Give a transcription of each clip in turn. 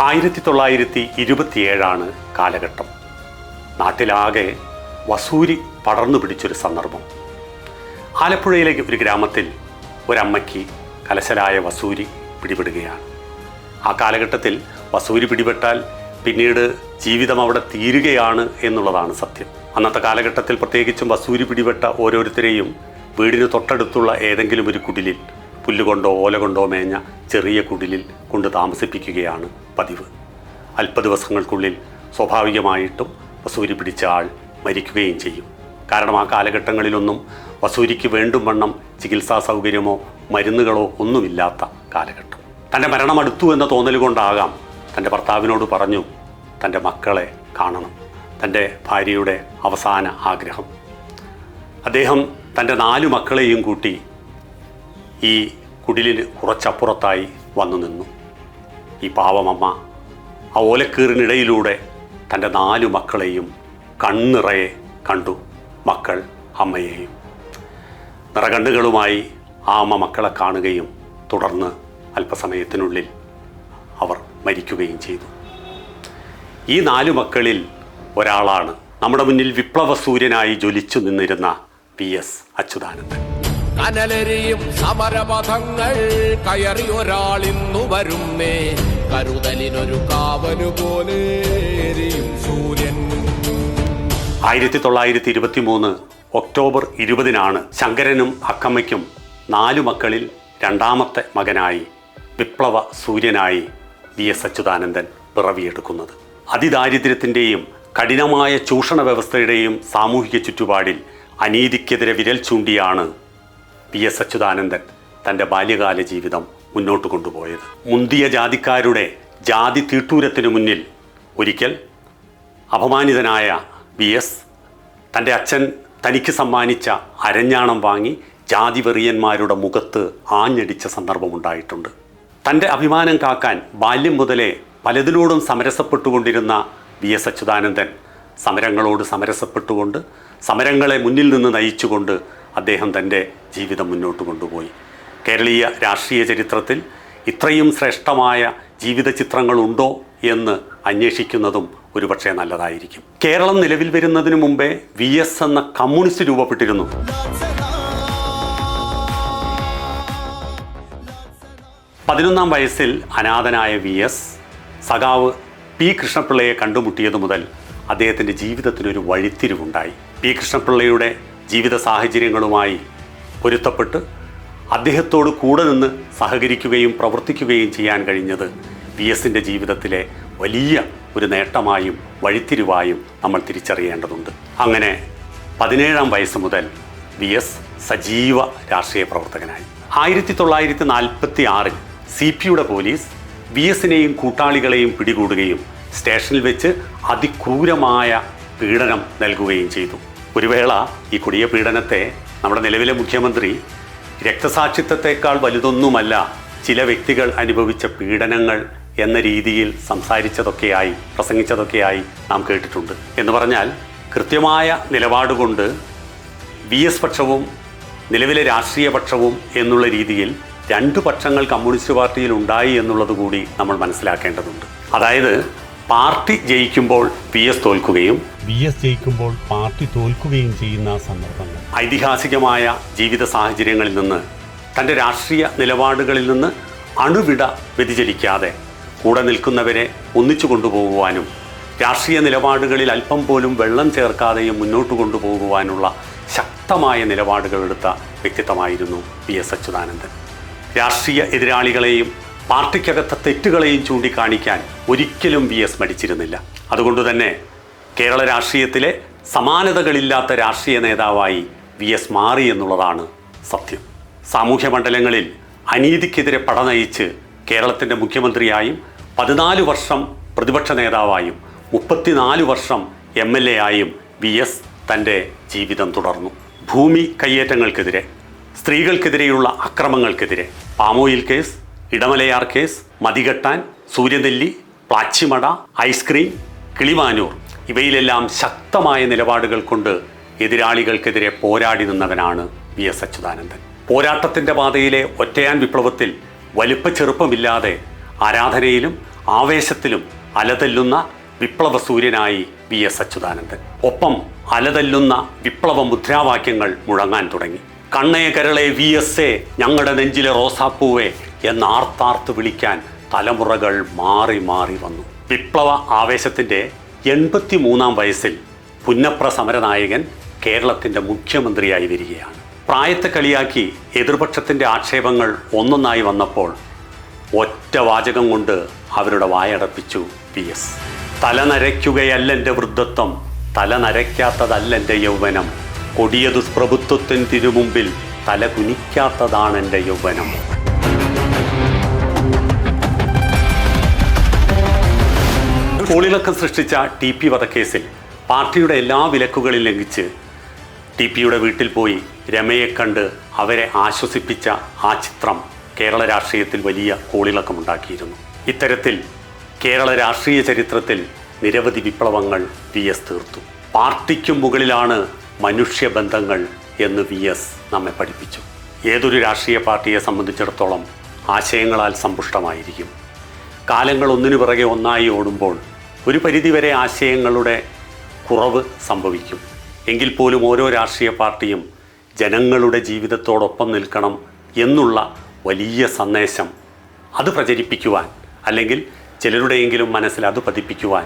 1927 കാലഘട്ടം. നാട്ടിലാകെ വസൂരി പടർന്നു പിടിച്ചൊരു സന്ദർഭം. ആലപ്പുഴയിലെ ഒരു ഗ്രാമത്തിൽ ഒരമ്മയ്ക്ക് കലശലായ വസൂരി പിടിപെടുകയാണ്. ആ കാലഘട്ടത്തിൽ വസൂരി പിടിപെട്ടാൽ പിന്നീട് ജീവിതം അവിടെ തീരുകയാണ് എന്നുള്ളതാണ് സത്യം. അന്നത്തെ കാലഘട്ടത്തിൽ പ്രത്യേകിച്ചും വസൂരി പിടിപെട്ട ഓരോരുത്തരെയും വീടിന് തൊട്ടടുത്തുള്ള ഏതെങ്കിലും ഒരു കുടിലിൽ, പുല്ലുകൊണ്ടോ ഓല കൊണ്ടോ മേഞ്ഞ ചെറിയ കുടിലിൽ കൊണ്ട് താമസിപ്പിക്കുകയാണ് പതിവ്. അല്പ ദിവസങ്ങൾക്കുള്ളിൽ സ്വാഭാവികമായിട്ടും വസൂരി പിടിച്ച ആൾ മരിക്കുകയും ചെയ്യും. കാരണം ആ കാലഘട്ടങ്ങളിലൊന്നും വസൂരിക്ക് വേണ്ടും വണ്ണം ചികിത്സാ സൗകര്യമോ മരുന്നുകളോ ഒന്നുമില്ലാത്ത കാലഘട്ടം. തൻ്റെ മരണമടുത്തു എന്ന തോന്നൽ കൊണ്ടാകാം തൻ്റെ ഭർത്താവിനോട് പറഞ്ഞു തൻ്റെ മക്കളെ കാണണം, തൻ്റെ ഭാര്യയുടെ അവസാന ആഗ്രഹം. അദ്ദേഹം തൻ്റെ 4 മക്കളെയും കൂട്ടി ഈ കുടിലിന് കുറച്ചപ്പുറത്തായി വന്നു നിന്നു. ഈ പാവമമ്മ ആ ഓലക്കീറിനിടയിലൂടെ തൻ്റെ 4 മക്കളെയും കണ്ണിറയെ കണ്ടു. മക്കൾ അമ്മയെയും. നിറകണ്ണുകളുമായി ആ അമ്മ മക്കളെ കാണുകയും തുടർന്ന് അല്പസമയത്തിനുള്ളിൽ അവർ മരിക്കുകയും ചെയ്തു. ഈ 4 മക്കളിൽ ഒരാളാണ് നമ്മുടെ മുന്നിൽ വിപ്ലവ സൂര്യനായി ജ്വലിച്ചു നിന്നിരുന്ന PS അച്യുതാനന്ദൻ. കനലരിയും സമരപഥങ്ങൾ കയറി ഒരാളിന്നു വരുന്നേ, കരുതലിനൊരു കാവലു പോലെ സൂര്യൻ. 1923 ഒക്ടോബർ 20 ശങ്കരനും അക്കമ്മയ്ക്കും 4 മക്കളിൽ 2ാമത്തെ മകനായി വിപ്ലവ സൂര്യനായി PS അച്യുതാനന്ദൻ പിറവിയെടുക്കുന്നത്. അതിദാരിദ്ര്യത്തിൻ്റെയും കഠിനമായ ചൂഷണ വ്യവസ്ഥയുടെയും സാമൂഹിക ചുറ്റുപാടിൽ അനീതിക്കെതിരെ വിരൽ ചൂണ്ടിയാണ് PS അച്യുതാനന്ദൻ തൻ്റെ ബാല്യകാല ജീവിതം മുന്നോട്ട് കൊണ്ടുപോയത്. മുന്തിയ ജാതിക്കാരുടെ ജാതി തീട്ടൂരത്തിന് മുന്നിൽ ഒരിക്കൽ അപമാനിതനായ PS തൻ്റെ അച്ഛൻ തനിക്ക് സമ്മാനിച്ച അരഞ്ഞാണം വാങ്ങി ജാതിവെറിയന്മാരുടെ മുഖത്ത് ആഞ്ഞടിച്ച സന്ദർഭമുണ്ടായിട്ടുണ്ട്. തൻ്റെ അഭിമാനം കാക്കാൻ ബാല്യം മുതലേ പലതിനോടും സമരസപ്പെട്ടുകൊണ്ടിരുന്ന PS അച്യുതാനന്ദൻ സമരങ്ങളോട് സമരസപ്പെട്ടുകൊണ്ട് സമരങ്ങളെ മുന്നിൽ നിന്ന് നയിച്ചുകൊണ്ട് അദ്ദേഹം തൻ്റെ ജീവിതം മുന്നോട്ട് കൊണ്ടുപോയി. കേരളീയ രാഷ്ട്രീയ ചരിത്രത്തിൽ ഇത്രയും ശ്രേഷ്ഠമായ ജീവിത ചിത്രങ്ങളുണ്ടോ എന്ന് അന്വേഷിക്കുന്നതും ഒരുപക്ഷെ നല്ലതായിരിക്കും. കേരളം നിലവിൽ വരുന്നതിന് മുമ്പേ VS എന്ന കമ്മ്യൂണിസ്റ്റ് രൂപപ്പെട്ടിരുന്നു. 11ാം വയസ്സിൽ അനാഥനായ VS സഖാവ് P കൃഷ്ണപിള്ളയെ കണ്ടുമുട്ടിയതു മുതൽ അദ്ദേഹത്തിൻ്റെ ജീവിതത്തിനൊരു വഴിത്തിരിവുണ്ടായി. P കൃഷ്ണപിള്ളയുടെ ജീവിത സാഹചര്യങ്ങളുമായി പൊരുത്തപ്പെട്ട് അദ്ദേഹത്തോട് കൂടെ നിന്ന് സഹകരിക്കുകയും പ്രവർത്തിക്കുകയും ചെയ്യാൻ കഴിഞ്ഞത് VSൻ്റെ ജീവിതത്തിലെ വലിയ ഒരു നേട്ടമായും വഴിത്തിരിവായും നമ്മൾ തിരിച്ചറിയേണ്ടതുണ്ട്. അങ്ങനെ 17ാം വയസ്സ് മുതൽ VS സജീവ രാഷ്ട്രീയ പ്രവർത്തകനായി. 1946 CPയുടെ പോലീസ് VSനെയും കൂട്ടാളികളെയും പിടികൂടുകയും സ്റ്റേഷനിൽ വെച്ച് അതിക്രൂരമായ പീഡനം നൽകുകയും ചെയ്തു. ഒരു വേള ഈ കൊടിയ പീഡനത്തെ നമ്മുടെ നിലവിലെ മുഖ്യമന്ത്രി രക്തസാക്ഷിത്വത്തെക്കാൾ വലുതൊന്നുമല്ല ചില വ്യക്തികൾ അനുഭവിച്ച പീഡനങ്ങൾ എന്ന രീതിയിൽ സംസാരിച്ചതൊക്കെയായി പ്രസംഗിച്ചതൊക്കെയായി നാം കേട്ടിട്ടുണ്ട്. എന്ന് പറഞ്ഞാൽ കൃത്യമായ നിലപാടുകൊണ്ട് VS പക്ഷവും നിലവിലെ രാഷ്ട്രീയ പക്ഷവും എന്നുള്ള രീതിയിൽ 2 പക്ഷങ്ങൾ കമ്മ്യൂണിസ്റ്റ് പാർട്ടിയിൽ ഉണ്ടായി എന്നുള്ളത് കൂടി നമ്മൾ മനസ്സിലാക്കേണ്ടതുണ്ട്. അതായത് പാർട്ടി ജയിക്കുമ്പോൾ VS തോൽക്കുകയും VS ജയിക്കുമ്പോൾ പാർട്ടി തോൽക്കുകയും ചെയ്യുന്ന സന്ദർഭങ്ങൾ. ഐതിഹാസികമായ ജീവിത സാഹചര്യങ്ങളിൽ നിന്ന് തൻ്റെ രാഷ്ട്രീയ നിലപാടുകളിൽ നിന്ന് അണുവിട വ്യതിചലിക്കാതെ കൂടെ നിൽക്കുന്നവരെ ഒന്നിച്ചു കൊണ്ടുപോകുവാനും രാഷ്ട്രീയ നിലപാടുകളിൽ അല്പം പോലും വെള്ളം ചേർക്കാതെയും മുന്നോട്ട് കൊണ്ടുപോകുവാനുള്ള ശക്തമായ നിലപാടുകളെടുത്ത വ്യക്തിത്വമായിരുന്നു PS അച്യുതാനന്ദൻ. രാഷ്ട്രീയ എതിരാളികളെയും പാർട്ടിക്കകത്തെ തെറ്റുകളെയും ചൂണ്ടിക്കാണിക്കാൻ ഒരിക്കലും VS മടിച്ചിരുന്നില്ല. അതുകൊണ്ട് തന്നെ കേരള രാഷ്ട്രീയത്തിലെ സമാനതകളില്ലാത്ത രാഷ്ട്രീയ നേതാവായി VS മാറി എന്നുള്ളതാണ് സത്യം. സാമൂഹ്യ മണ്ഡലങ്ങളിൽ അനീതിക്കെതിരെ പടനയിച്ച് കേരളത്തിൻ്റെ മുഖ്യമന്ത്രിയായും 14 വർഷം പ്രതിപക്ഷ നേതാവായും 34 വർഷം MLA ആയും VS തൻ്റെ ജീവിതം തുടർന്നു. ഭൂമി കയ്യേറ്റങ്ങൾക്കെതിരെ, സ്ത്രീകൾക്കെതിരെയുള്ള അക്രമങ്ങൾക്കെതിരെ, palm oil case, Idamalayar case, Mathikettan, Suryanelli, Plachimada, ice cream, Kilimanoor ഇവയിലെല്ലാം ശക്തമായ നിലപാടുകൾ കൊണ്ട് എതിരാളികൾക്കെതിരെ പോരാടി നിന്നവനാണ് VS അച്യുതാനന്ദൻ. പോരാട്ടത്തിൻ്റെ പാതയിലെ ഒറ്റയാൻ വിപ്ലവത്തിൽ വലിപ്പ ചെറുപ്പമില്ലാതെ ആരാധനയിലും ആവേശത്തിലും അലതല്ലുന്ന വിപ്ലവ സൂര്യനായി VS അച്യുതാനന്ദൻ. ഒപ്പം അലതല്ലുന്ന വിപ്ലവ മുദ്രാവാക്യങ്ങൾ മുഴങ്ങാൻ തുടങ്ങി. കണ്ണേ കരളെ VS ഞങ്ങളുടെ നെഞ്ചിലെ റോസാപ്പൂവേ എന്ന് ആർത്താർത്ത് വിളിക്കാൻ തലമുറകൾ മാറി മാറി വന്നു. വിപ്ലവ ആവേശത്തിൻ്റെ 83-ാം വയസ്സിൽ പുന്നപ്ര സമരനായകൻ കേരളത്തിൻ്റെ മുഖ്യമന്ത്രിയായി വരികയാണ്. പ്രായത്തെ കളിയാക്കി എതിർപക്ഷത്തിൻ്റെ ആക്ഷേപങ്ങൾ ഒന്നൊന്നായി വന്നപ്പോൾ ഒറ്റ വാചകം കൊണ്ട് അവരുടെ വായടപ്പിച്ചു VS. തലനരയ്ക്കുകയല്ലെൻ്റെ വൃദ്ധത്വം, തലനരയ്ക്കാത്തതല്ലെൻ്റെ യൗവനം, കൊടിയ ദുഷ്പ്രഭുത്വത്തിന് തിരുമുമ്പിൽ തല കുനിക്കാത്തതാണെൻ്റെ യൗവനം. കോളിളക്കം സൃഷ്ടിച്ച TP വധക്കേസിൽ പാർട്ടിയുടെ എല്ലാ വിലക്കുകളിൽ ലംഘിച്ച് TPയുടെ വീട്ടിൽ പോയി രമയെ കണ്ട് അവരെ ആശ്വസിപ്പിച്ച ആ ചിത്രം കേരള രാഷ്ട്രീയത്തിൽ വലിയ കോളിളക്കമുണ്ടാക്കിയിരുന്നു. ഇത്തരത്തിൽ കേരള രാഷ്ട്രീയ ചരിത്രത്തിൽ നിരവധി വിപ്ലവങ്ങൾ VS തീർത്തു. പാർട്ടിക്കും മുകളിലാണ് മനുഷ്യബന്ധങ്ങൾ എന്ന് VS നമ്മെ പഠിപ്പിച്ചു. ഏതൊരു രാഷ്ട്രീയ പാർട്ടിയെ സംബന്ധിച്ചിടത്തോളം ആശയങ്ങളാൽ സമ്പുഷ്ടമായിരിക്കും. കാലങ്ങൾ ഒന്നിനു പിറകെ ഒന്നായി ഓടുമ്പോൾ ഒരു പരിധിവരെ ആശയങ്ങളുടെ കുറവ് സംഭവിക്കും. എങ്കിൽ പോലും ഓരോ രാഷ്ട്രീയ പാർട്ടിയും ജനങ്ങളുടെ ജീവിതത്തോടൊപ്പം നിൽക്കണം എന്നുള്ള വലിയ സന്ദേശം അത് പ്രചരിപ്പിക്കുവാൻ, അല്ലെങ്കിൽ ചിലരുടെയെങ്കിലും മനസ്സിൽ അത് പതിപ്പിക്കുവാൻ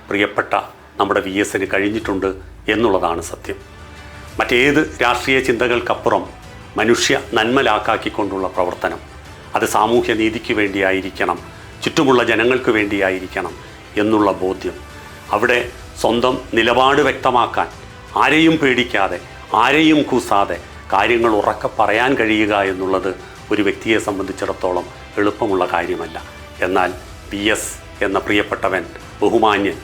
പ്രിയപ്പെട്ട നമ്മുടെ VSന് കഴിഞ്ഞിട്ടുണ്ട് എന്നുള്ളതാണ് സത്യം. മറ്റേത് രാഷ്ട്രീയ ചിന്തകൾക്കപ്പുറം മനുഷ്യ നന്മലാക്കാക്കിക്കൊണ്ടുള്ള പ്രവർത്തനം, അത് സാമൂഹ്യ നീതിക്ക് വേണ്ടിയായിരിക്കണം, ചുറ്റുമുള്ള ജനങ്ങൾക്ക് വേണ്ടിയായിരിക്കണം എന്നുള്ള ബോധ്യം, അവിടെ സ്വന്തം നിലപാട് വ്യക്തമാക്കാൻ ആരെയും പേടിക്കാതെ ആരെയും കൂസാതെ കാര്യങ്ങൾ ഉറക്കെ പറയാൻ കഴിയുക എന്നുള്ളത് ഒരു വ്യക്തിയെ സംബന്ധിച്ചിടത്തോളം എളുപ്പമുള്ള കാര്യമല്ല. എന്നാൽ VS എന്ന പ്രിയപ്പെട്ടവൻ, ബഹുമാന്യൻ,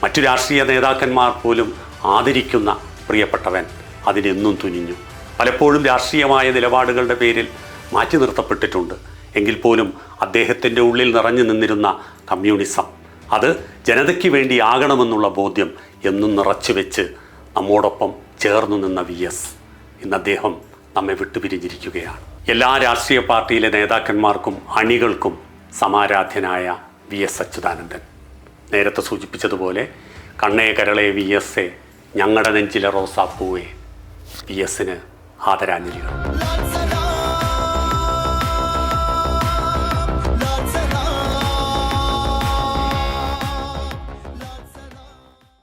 മറ്റു രാഷ്ട്രീയ നേതാക്കന്മാർ പോലും ആദരിക്കുന്ന പ്രിയപ്പെട്ടവൻ അതിനെന്നും തുനിഞ്ഞു. പലപ്പോഴും രാഷ്ട്രീയമായ നിലപാടുകളുടെ പേരിൽ മാറ്റി നിർത്തപ്പെട്ടിട്ടുണ്ട്. എങ്കിൽ പോലും അദ്ദേഹത്തിൻ്റെ ഉള്ളിൽ നിറഞ്ഞു നിന്നിരുന്ന കമ്മ്യൂണിസം, അത് ജനതയ്ക്ക് വേണ്ടിയാകണമെന്നുള്ള ബോധ്യം എന്നും നിറച്ചു വെച്ച് നമ്മോടൊപ്പം ചേർന്നു നിന്ന VS ഇന്ന് അദ്ദേഹം നമ്മെ വിട്ടുപിരിഞ്ഞിരിക്കുകയാണ്. എല്ലാ രാഷ്ട്രീയ പാർട്ടിയിലെ നേതാക്കന്മാർക്കും അണികൾക്കും സമാരാധ്യനായ VS അച്യുതാനന്ദൻ. നേരത്തെ സൂചിപ്പിച്ചതുപോലെ കണ്ണേ കരളെ VS ഞങ്ങളുടെ നെഞ്ചിലെ റോസാപ്പൂവേ, VSന് ആദരാഞ്ജലികൾ.